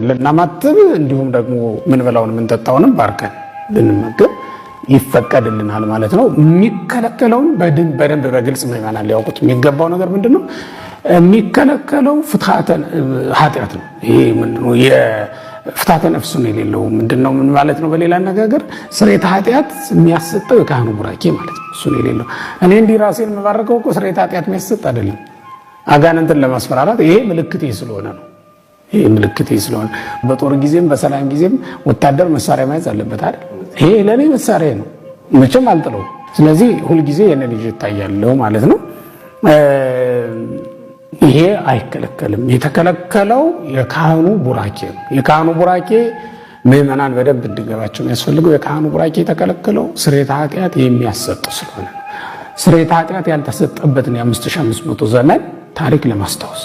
ልናማትብ እንዲሁም ደግሞ ምን በላውን ምን ተጣውንም ባርከን ልንመገብ ይፈቀድልናል ማለት ነው። የሚከለከለውን በደንብ በግልጽ ምዕመናን ሊያውቁት የሚገባው ነገር ምንድነው? የሚከለከለው ፍትሐተ ኃጢአት ነው። ይሄ ምንድነው? የፍትሐተ ነፍስ ነው የሌለው ምንድነው? ምን ማለት ነው? በሌላ አነጋገር ስርየተ ኃጢአት የሚያሰጠው የካህኑ ቡራኬ ማለት ነው። እሱ ነው የሌለው። እኔ እንዲህ ራሴን የምባርከው እኮ ስርየተ ኃጢአት የሚያሰጥ አይደለም፣ አጋንንትን ለማስፈራራት ይሄ ምልክቴ ስለሆነ ነው። ይሄ ምልክቴ ስለሆነ በጦር ጊዜም በሰላም ጊዜም ወታደር መሳሪያ መያዝ አለበት አይደል? ይሄ ለኔ መሳሪያ ነው፣ መቼም አልጥለው። ስለዚህ ሁል ጊዜ የነን ልጅ ይታያለው ማለት ነው። ይሄ አይከለከልም። የተከለከለው የካህኑ ቡራኬ ነው። የካህኑ ቡራኬ ምዕመናን በደንብ እንዲገባቸው የሚያስፈልገው የካህኑ ቡራኬ የተከለከለው ስርየተ ኃጢአት የሚያሰጥ ስለሆነ ነው። ስርየተ ኃጢአት ያልተሰጠበትን የ5500 ዘመን ታሪክ ለማስታወስ